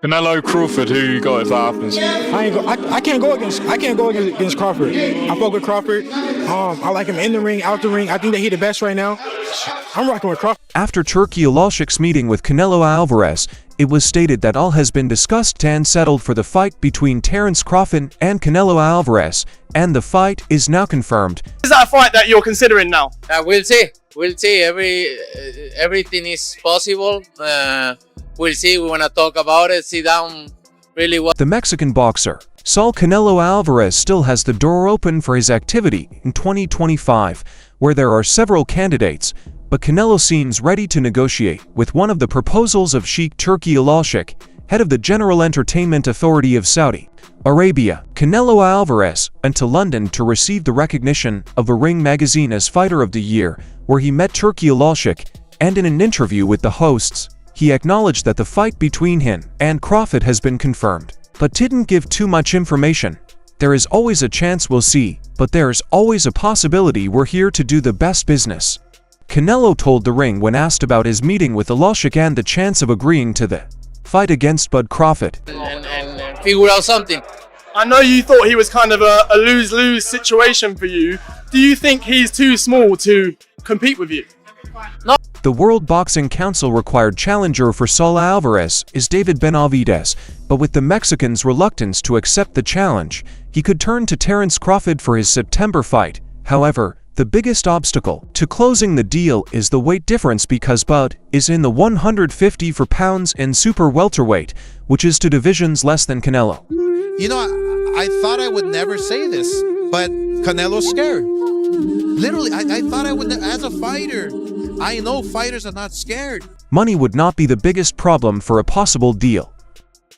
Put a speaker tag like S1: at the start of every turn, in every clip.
S1: Canelo Crawford, who you got if that happens?
S2: I can't go against Crawford. I fuck with Crawford. I like him in the ring, out the ring. I think that he's the best right now. I'm rocking with Crawford.
S3: After Turki Alalshik's meeting with Canelo Alvarez, it was stated that all has been discussed and settled for the fight between Terence Crawford and Canelo Alvarez, and the fight is now confirmed.
S4: Is that a fight that you're considering now?
S5: We'll see. We'll see. Everything is possible. We'll see. We want to talk about it, sit down really well.
S3: The Mexican boxer, Saul Canelo Alvarez, still has the door open for his activity in 2025, where there are several candidates, but Canelo seems ready to negotiate with one of the proposals of Sheikh Turki Alalshik, head of the General Entertainment Authority of Saudi Arabia. Canelo Alvarez went to London to receive the recognition of the Ring magazine as Fighter of the Year, where he met Turki Alalshik, and in an interview with the hosts, he acknowledged that the fight between him and Crawford has been confirmed, but didn't give too much information. There is always a chance we'll see, but there's always a possibility we're here to do the best business. Canelo told The Ring when asked about his meeting with Alalshik and the chance of agreeing to the fight against Bud Crawford.
S5: And figure out something.
S4: I know you thought he was kind of a lose-lose situation for you. Do you think he's too small to compete with you?
S5: No.
S3: The World Boxing Council required challenger for Saul Alvarez is David Benavidez, but with the Mexican's reluctance to accept the challenge, he could turn to Terence Crawford for his September fight. However, the biggest obstacle to closing the deal is the weight difference, because Bud is in the 154 pounds and super welterweight, which is 2 divisions less than Canelo.
S6: You know, I thought I would never say this, but Canelo's scared. Literally, I thought I would, as a fighter, I know fighters are not scared.
S3: Money would not be the biggest problem for a possible deal.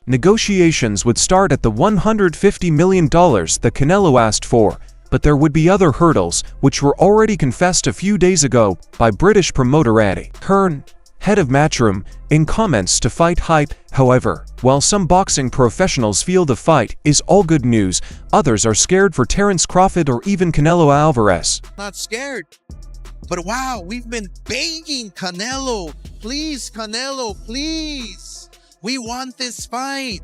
S3: Negotiations would start at the $150 million that Canelo asked for, but there would be other hurdles, which were already confessed a few days ago by British promoter Eddie Hearn, head of Matchroom, in comments to Fight Hype. However, while some boxing professionals feel the fight is all good news, others are scared for Terence Crawford or even Canelo Alvarez.
S6: Not scared. But wow, we've been begging Canelo, please, we want this fight.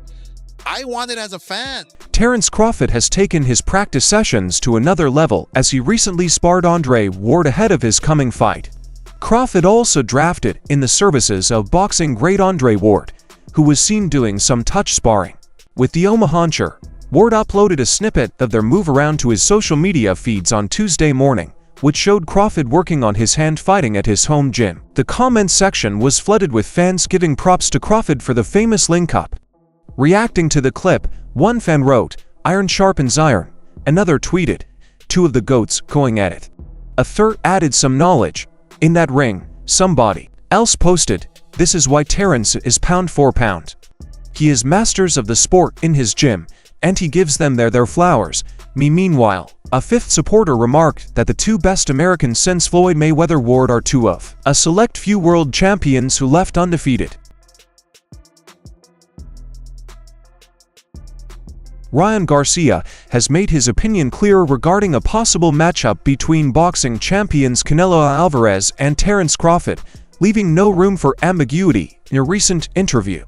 S6: I want it as a fan.
S3: Terence Crawford has taken his practice sessions to another level as he recently sparred Andre Ward ahead of his coming fight. Crawford also drafted in the services of boxing great Andre Ward, who was seen doing some touch sparring with the Omahancher. Ward uploaded a snippet of their move around to his social media feeds on Tuesday morning, which showed Crawford working on his hand fighting at his home gym. The comment section was flooded with fans giving props to Crawford for the famous link-up. Reacting to the clip, one fan wrote, "Iron sharpens iron." Another tweeted, "Two of the GOATs going at it." A third added some knowledge. "In that ring." Somebody else posted, "This is why Terence is pound for pound. He is masters of the sport in his gym, and he gives them their flowers." Meanwhile, a fifth supporter remarked that the 2 best Americans since Floyd Mayweather Ward are 2 of a select few world champions who left undefeated. Ryan Garcia has made his opinion clear regarding a possible matchup between boxing champions Canelo Alvarez and Terence Crawford, leaving no room for ambiguity in a recent interview.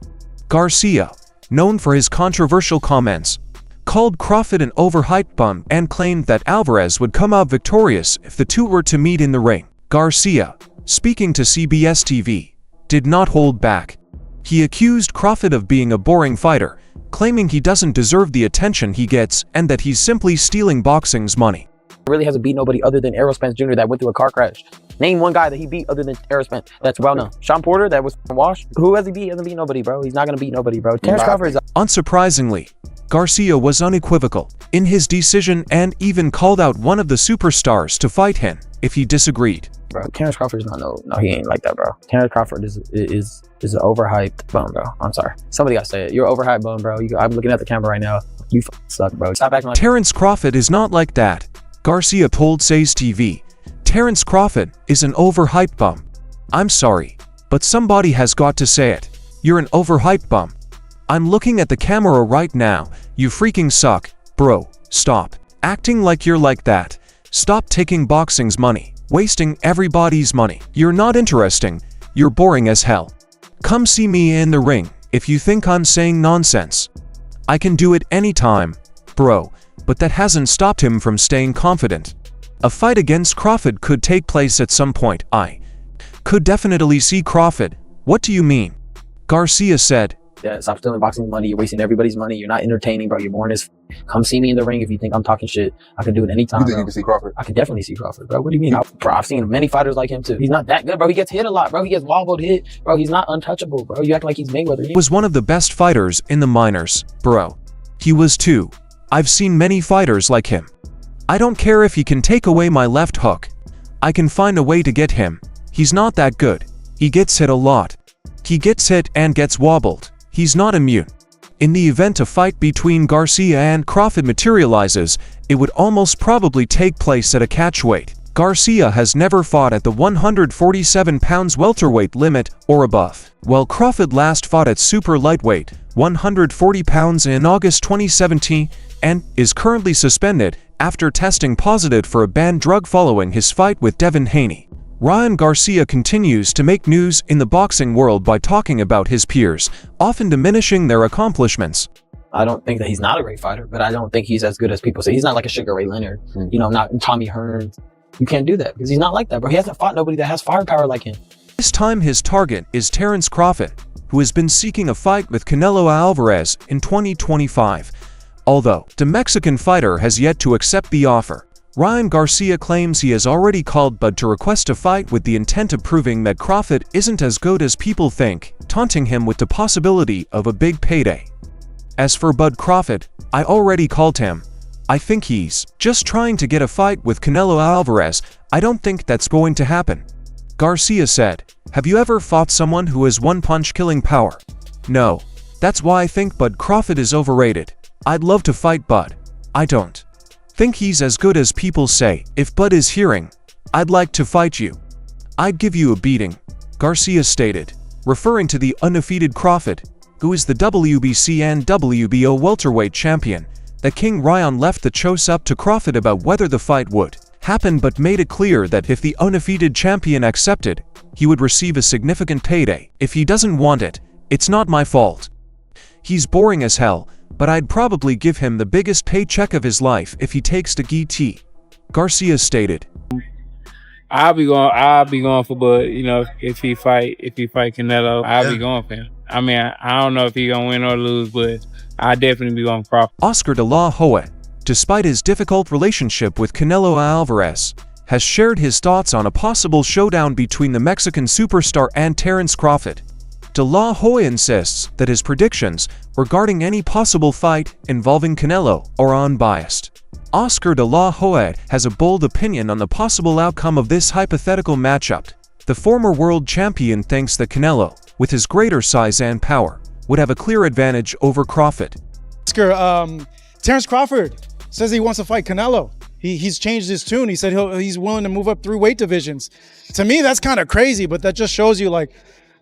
S3: Garcia, known for his controversial comments, called Crawford an overhyped bum and claimed that Alvarez would come out victorious if the two were to meet in the ring. Garcia, speaking to CBS TV, did not hold back. He accused Crawford of being a boring fighter, claiming he doesn't deserve the attention he gets and that he's simply stealing boxing's money.
S7: Really hasn't beat nobody other than Errol Spence Jr. that went through a car crash. Name one guy that he beat other than Errol Spence that's well known. Sean Porter that was from Wash. Who has he beat? He hasn't beat nobody, bro. He's not gonna beat nobody, bro. Terence Crawford is
S3: Unsurprisingly, Garcia was unequivocal in his decision and even called out one of the superstars to fight him if he disagreed.
S7: Bro, Terence Crawford is no, he ain't like that, bro. Terence Crawford is an overhyped bum, bro. I'm sorry. Somebody gotta say it. You're an overhyped bum, bro. I'm looking at the camera right now. You suck, bro. Stop acting like
S3: Terence Crawford is not like that, Garcia told Says TV. Terence Crawford is an overhyped bum. I'm sorry, but somebody has got to say it. You're an overhyped bum. I'm looking at the camera right now. You freaking suck, bro. Stop acting like you're like that. Stop taking boxing's money, wasting everybody's money. You're not interesting. You're boring as hell. Come see me in the ring if you think I'm saying nonsense. I can do it anytime, bro, but that hasn't stopped him from staying confident. A fight against Crawford could take place at some point. I could definitely see Crawford. What do you mean? Garcia said.
S7: Yeah, stop stealing boxing money. You're wasting everybody's money. You're not entertaining, bro. You're boring as come see me in the ring if you think I'm talking shit. I can do it anytime.
S8: You think
S7: bro.
S8: you can see Crawford?
S7: I can definitely see Crawford, bro. What do you mean? Bro, I've seen many fighters like him too. He's not that good, bro. He gets hit a lot, bro. He gets wobbled, hit, bro. He's not untouchable, bro. You act like he's Mayweather.
S3: He was one of the best fighters in the minors, bro. He was too. I've seen many fighters like him. I don't care if he can take away my left hook. I can find a way to get him. He's not that good. He gets hit a lot. He gets hit and gets wobbled. He's not immune. In the event a fight between Garcia and Crawford materializes, it would almost probably take place at a catchweight. Garcia has never fought at the 147 pounds welterweight limit or above, while Crawford last fought at super lightweight, 140 pounds in August 2017, and is currently suspended after testing positive for a banned drug following his fight with Devin Haney. Ryan Garcia continues to make news in the boxing world by talking about his peers, often diminishing their accomplishments.
S7: I don't think that he's not a great fighter, but I don't think he's as good as people say. He's not like a Sugar Ray Leonard, you know, not Tommy Hearn. You can't do that because he's not like that, bro. He hasn't fought nobody that has firepower like him.
S3: This time his target is Terence Crawford, who has been seeking a fight with Canelo Alvarez in 2025. Although the Mexican fighter has yet to accept the offer, Ryan Garcia claims he has already called Bud to request a fight with the intent of proving that Crawford isn't as good as people think, taunting him with the possibility of a big payday. As for Bud Crawford, I already called him. I think he's just trying to get a fight with Canelo Alvarez. I don't think that's going to happen. Garcia said, "Have you ever fought someone who has one-punch killing power?" No. That's why I think Bud Crawford is overrated. I'd love to fight Bud. I don't think he's as good as people say. If Bud is hearing, I'd like to fight you. I'd give you a beating, Garcia stated, referring to the undefeated Crawford, who is the WBC and WBO welterweight champion. That King Ryan left the choice up to Crawford about whether the fight would happen, but made it clear that if the undefeated champion accepted, he would receive a significant payday. If he doesn't want it, it's not my fault. He's boring as hell, but I'd probably give him the biggest paycheck of his life if he takes the GT, Garcia stated.
S9: I'll be going for Bud. You know, if he fight Canelo, I'll be going for him. I mean, I don't know if he gonna win or lose, but I definitely be going for Crawford.
S3: Oscar de la Hoya, despite his difficult relationship with Canelo Alvarez, has shared his thoughts on a possible showdown between the Mexican superstar and Terence Crawford. De La Hoya insists that his predictions regarding any possible fight involving Canelo are unbiased. Oscar de la Hoya has a bold opinion on the possible outcome of this hypothetical matchup. The former world champion thinks that Canelo, with his greater size and power, would have a clear advantage over Crawford.
S2: Terence Crawford says he wants to fight Canelo. He's changed his tune. He said he's willing to move up 3 weight divisions. To me, that's kind of crazy, but that just shows you, like,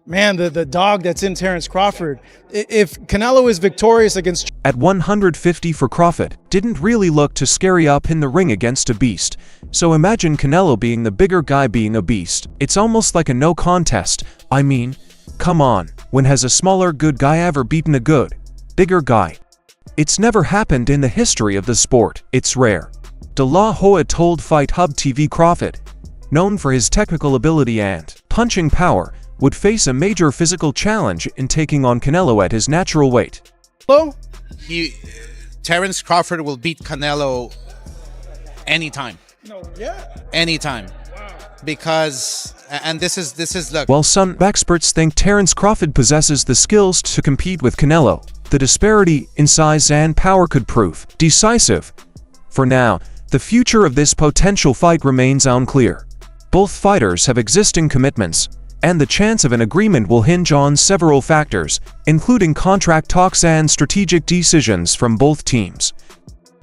S2: man, the dog that's in Terence Crawford. If Canelo is victorious against...
S3: At 150 for Crawford, didn't really look too scary up in the ring against a beast. So imagine Canelo being the bigger guy being a beast. It's almost like a no contest. I mean, come on, when has a smaller good guy ever beaten a good, bigger guy? It's never happened in the history of the sport. It's rare. De La Hoya told Fight Hub TV Crawford, known for his technical ability and punching power, would face a major physical challenge in taking on Canelo at his natural weight.
S2: Hello?
S6: Terence Crawford will beat Canelo anytime. Anytime. Because, and this is look.
S3: While some experts think Terence Crawford possesses the skills to compete with Canelo, the disparity in size and power could prove decisive. For now, the future of this potential fight remains unclear. Both fighters have existing commitments, and the chance of an agreement will hinge on several factors, including contract talks and strategic decisions from both teams.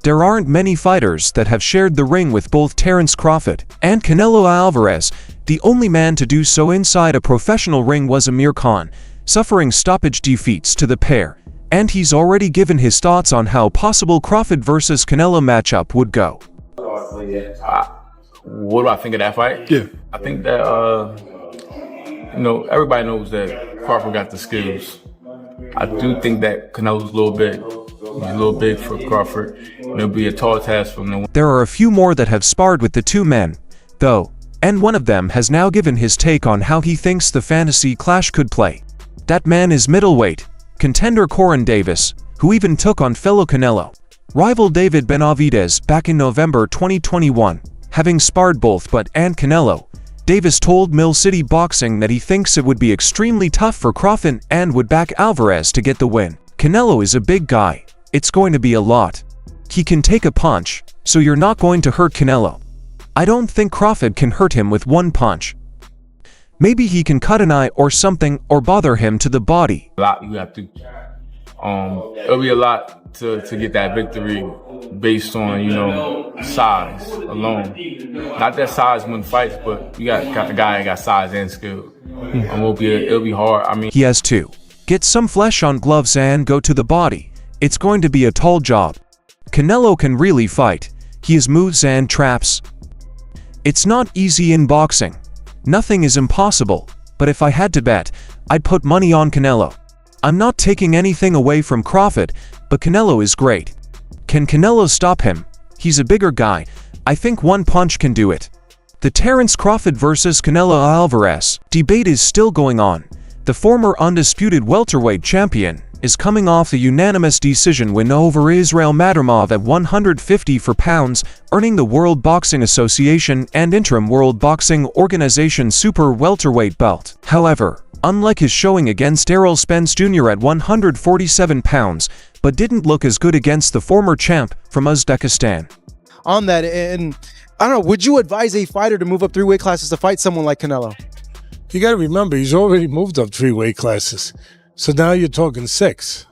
S3: There aren't many fighters that have shared the ring with both Terence Crawford and Canelo Alvarez. The only man to do so inside a professional ring was Amir Khan, suffering stoppage defeats to the pair, and he's already given his thoughts on how possible Crawford versus Canelo matchup would go.
S10: What do I think of that fight?
S1: Yeah.
S10: I think that, everybody knows that Crawford got the skills.
S8: I do think that Canelo's a little big for Crawford. It'll be a tall task for him.
S3: There are a few more that have sparred with the two men, though, and one of them has now given his take on how he thinks the fantasy clash could play. That man is middleweight contender Corin Davis, who even took on fellow Canelo rival David Benavidez back in November 2021. Having sparred both Bud and Canelo, Davis told Mill City Boxing that he thinks it would be extremely tough for Crawford and would back Alvarez to get the win. Canelo is a big guy. It's going to be a lot. He can take a punch, so you're not going to hurt Canelo. I don't think Crawford can hurt him with one punch. Maybe he can cut an eye or something or bother him to the body.
S8: A lot you have to, it'll be a lot to get that victory based on, you know, size alone. Not that size wins fights, but you got a guy that got size and skill. It'll be hard. I mean,
S3: he has to get some flesh on gloves and go to the body. It's going to be a tall job. Canelo can really fight. He has moves and traps. It's not easy in boxing. Nothing is impossible, but if I had to bet, I'd put money on Canelo. I'm not taking anything away from Crawford, but Canelo is great. Can Canelo stop him? He's a bigger guy. I think one punch can do it. The Terence Crawford versus Canelo Alvarez debate is still going on. The former undisputed welterweight champion is coming off a unanimous decision win over Israel Madrimov at 154 pounds, earning the World Boxing Association and interim World Boxing Organization super welterweight belt. However, unlike his showing against Errol Spence Jr. at 147 pounds, but didn't look as good against the former champ from Uzbekistan.
S2: On that, and I don't know, would you advise a fighter to move up 3 weight classes to fight someone like Canelo?
S10: You got to remember, he's already moved up 3 weight classes. So now you're talking 6.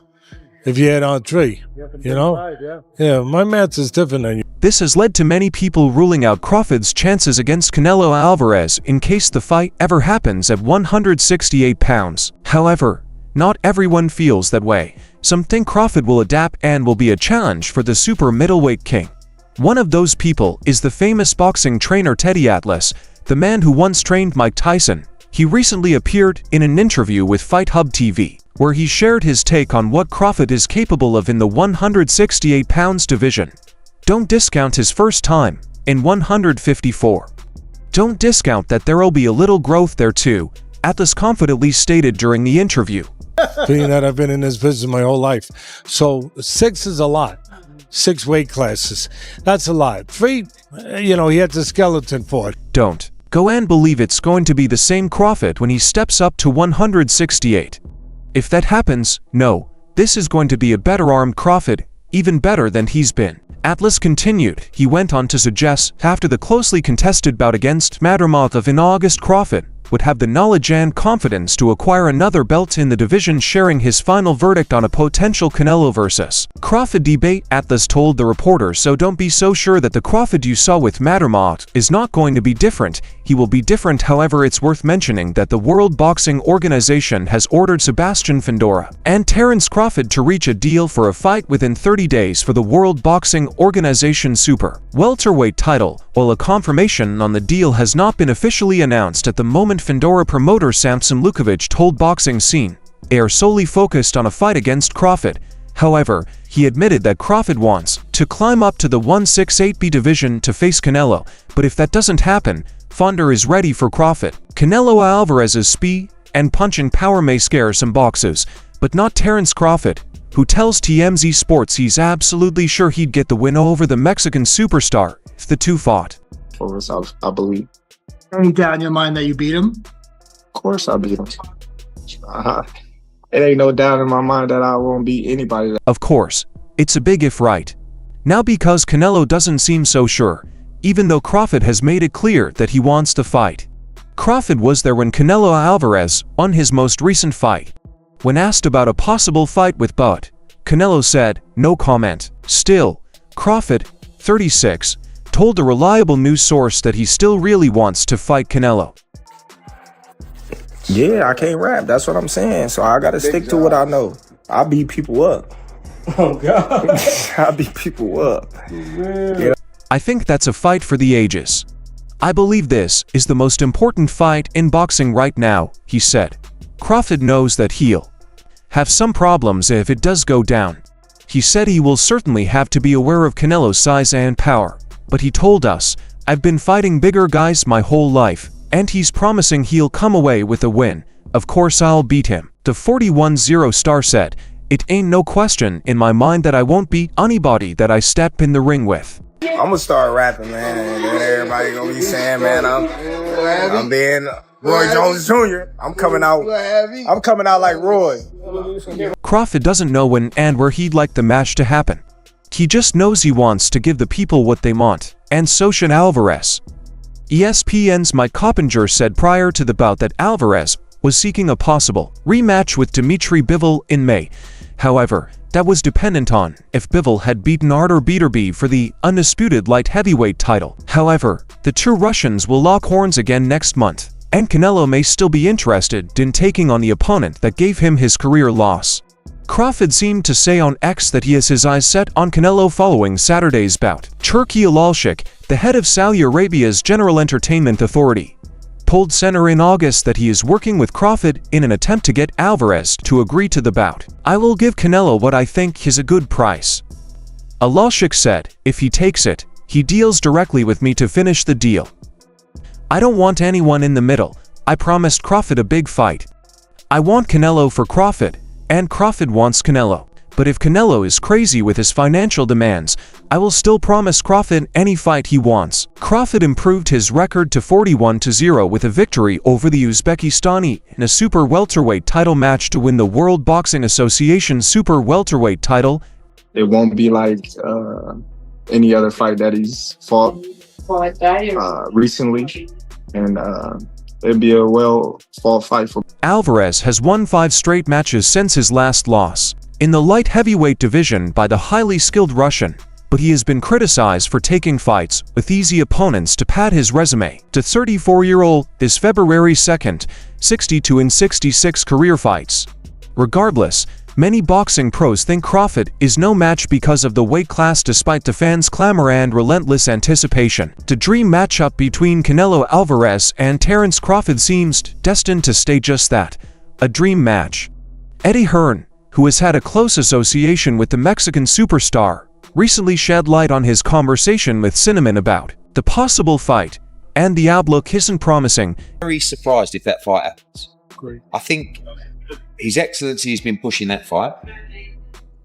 S10: If you add on 3, you know? Yeah, my math is different than you.
S3: This has led to many people ruling out Crawford's chances against Canelo Alvarez in case the fight ever happens at 168 pounds. However, not everyone feels that way. Some think Crawford will adapt and will be a challenge for the super middleweight king. One of those people is the famous boxing trainer Teddy Atlas, the man who once trained Mike Tyson. He recently appeared in an interview with Fight Hub TV, where he shared his take on what Crawford is capable of in the 168 pounds division. Don't discount his first time in 154. Don't discount that there'll be a little growth there too, Atlas confidently stated during the interview.
S10: Being that I've been in this business my whole life. So 6 is a lot. 6 weight classes. That's a lot. 3, you know, he had the skeleton for it.
S3: Don't go and believe it's going to be the same Crawford when he steps up to 168. If that happens, no, this is going to be a better armed Crawford, even better than he's been. Atlas continued. He went on to suggest after the closely contested bout against Madrimov in August, Crawford would have the knowledge and confidence to acquire another belt in the division, sharing his final verdict on a potential Canelo versus Crawford debate. Atlas told the reporter, so don't be so sure that the Crawford you saw with Madrimov is not going to be different. He will be different. However, it's worth mentioning that the World Boxing Organization has ordered Sebastian Fundora and Terence Crawford to reach a deal for a fight within 30 days for the World Boxing Organization super welterweight title. While a confirmation on the deal has not been officially announced at the moment, Fundora promoter Samson Lukovic told Boxing Scene they are solely focused on a fight against Crawford. However, he admitted that Crawford wants to climb up to the 168B division to face Canelo, but if that doesn't happen, Fundora is ready for Crawford. Canelo Alvarez's speed and punching power may scare some boxers, but not Terence Crawford, who tells TMZ Sports he's absolutely sure he'd get the win over the Mexican superstar if the two fought.
S11: Of course, I believe.
S12: Any doubt in your mind that you beat him?
S11: Of course I beat him. It ain't no doubt in my mind that I won't beat anybody.
S3: Of course, it's a big if, right? Now, because Canelo doesn't seem so sure, even though Crawford has made it clear that he wants to fight. Crawford was there when Canelo Alvarez won his most recent fight. When asked about a possible fight with Bud, Canelo said, no comment. Still, Crawford, 36, told a reliable news source that he still really wants to fight Canelo.
S11: Yeah, I can't rap. That's what I'm saying. So I got to stick to what I know. I beat people up.
S12: Oh, God.
S11: I beat people up.
S3: Yeah. I think that's a fight for the ages. I believe this is the most important fight in boxing right now, he said. Crawford knows that he'll have some problems if it does go down. He said he will certainly have to be aware of Canelo's size and power, but he told us, "I've been fighting bigger guys my whole life, and he's promising he'll come away with a win. Of course I'll beat him." The 41-0 star said, "It ain't no question in my mind that I won't beat anybody that I step in the ring with."
S11: I'm gonna start rapping, man, and then everybody gonna be saying, man, I'm being Roy Jones Jr. I'm coming out like Roy.
S3: Crawford doesn't know when and where he'd like the match to happen. He just knows he wants to give the people what they want, and so should Alvarez. ESPN's Mike Coppinger said prior to the bout that Alvarez was seeking a possible rematch with Dimitri Bivol in May. However, that was dependent on if Bivol had beaten Artur Beterbiev for the undisputed light heavyweight title. However, the two Russians will lock horns again next month, and Canelo may still be interested in taking on the opponent that gave him his career loss. Crawford seemed to say on X that he has his eyes set on Canelo following Saturday's bout. Turki Alalshik, the head of Saudi Arabia's General Entertainment Authority, told Center in August that he is working with Crawford in an attempt to get Alvarez to agree to the bout. "I will give Canelo what I think is a good price." Alalshik said, "If he takes it, he deals directly with me to finish the deal. I don't want anyone in the middle. I promised Crawford a big fight. I want Canelo for Crawford, and Crawford wants Canelo. But if Canelo is crazy with his financial demands, I will still promise Crawford any fight he wants." Crawford improved his record to 41-0 with a victory over the Uzbekistani in a super welterweight title match to win the World Boxing Association super welterweight title.
S13: It won't be like any other fight that he's fought recently, and it'd be a well-fought fight for
S3: Alvarez has won 5 straight matches since his last loss in the light heavyweight division by the highly skilled Russian, but he has been criticized for taking fights with easy opponents to pad his resume. The 34-year-old is February 2nd, 62-66 career fights. Regardless, many boxing pros think Crawford is no match because of the weight class despite the fans' clamor and relentless anticipation. The dream matchup between Canelo Alvarez and Terence Crawford seems destined to stay just that, a dream match. Eddie Hearn, who has had a close association with the Mexican superstar, recently shed light on his conversation with Cinnamon about the possible fight, and the outlook isn't promising.
S14: Very surprised if that fight happens. I think His Excellency has been pushing that fight.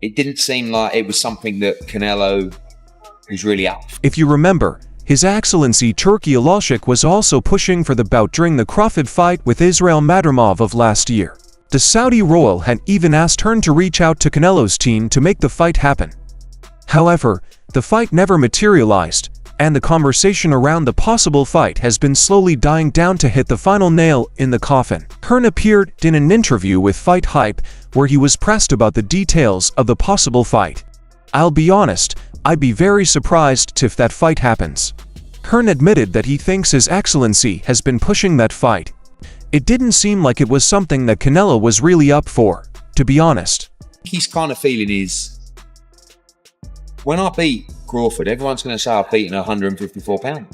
S14: It didn't seem like it was something that Canelo was really up.
S3: If you remember, His Excellency Turki Alalshik was also pushing for the bout during the Crawford fight with Israel Madrimov of last year. The Saudi royal had even asked Hearn to reach out to Canelo's team to make the fight happen. However, the fight never materialized, and the conversation around the possible fight has been slowly dying down to hit the final nail in the coffin. Hearn appeared in an interview with Fight Hype where he was pressed about the details of the possible fight. "I'll be honest, I'd be very surprised if that fight happens." Hearn admitted that he thinks His Excellency has been pushing that fight. It didn't seem like it was something that Canelo was really up for, to be honest.
S14: His kind of feeling is, when I beat Crawford, everyone's going to say I've beaten a 154 pounder.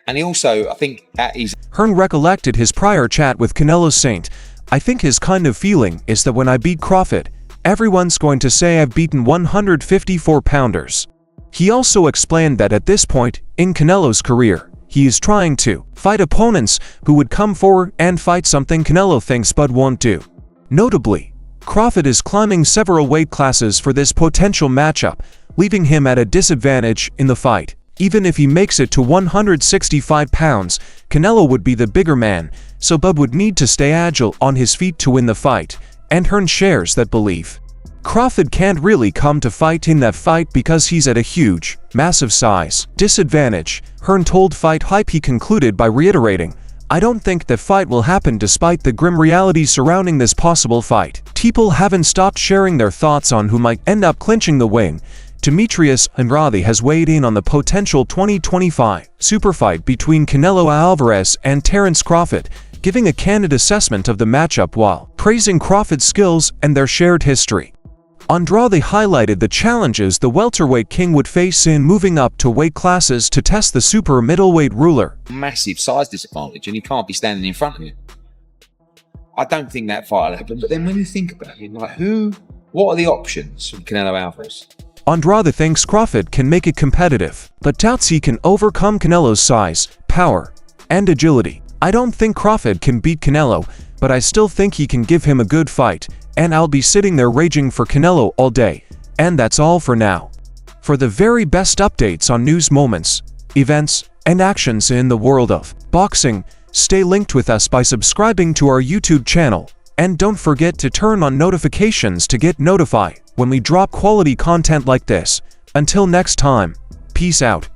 S14: And he also, I think at his...
S3: Hearn recollected his prior chat with Canelo Saint. "I think his kind of feeling is that when I beat Crawford, everyone's going to say I've beaten 154 pounders. He also explained that at this point in Canelo's career, he is trying to fight opponents who would come forward and fight something Canelo thinks Bud won't do. Notably, Crawford is climbing several weight classes for this potential matchup, leaving him at a disadvantage in the fight. Even if he makes it to 165 pounds, Canelo would be the bigger man, so Bud would need to stay agile on his feet to win the fight, and Hearn shares that belief. Crawford can't really come to fight in that fight because he's at a huge, massive size disadvantage. Hearn told Fight Hype. He concluded by reiterating, "I don't think that fight will happen despite the grim reality surrounding this possible fight." People haven't stopped sharing their thoughts on who might end up clinching the win. Demetrius Andrade has weighed in on the potential 2025 super fight between Canelo Alvarez and Terence Crawford, giving a candid assessment of the matchup while praising Crawford's skills and their shared history. Andrade highlighted the challenges the welterweight king would face in moving up to weight classes to test the super middleweight ruler.
S14: Massive size disadvantage, and he can't be standing in front of you. I don't think that fight will happen. But then when you think about it, like what are the options from Canelo Alvarez?
S3: Andrade thinks Crawford can make it competitive, but doubts he can overcome Canelo's size, power, and agility. I don't think Crawford can beat Canelo, but I still think he can give him a good fight, and I'll be sitting there raging for Canelo all day. And that's all for now. For the very best updates on news moments, events, and actions in the world of boxing, stay linked with us by subscribing to our YouTube channel. And don't forget to turn on notifications to get notified when we drop quality content like this. Until next time, peace out.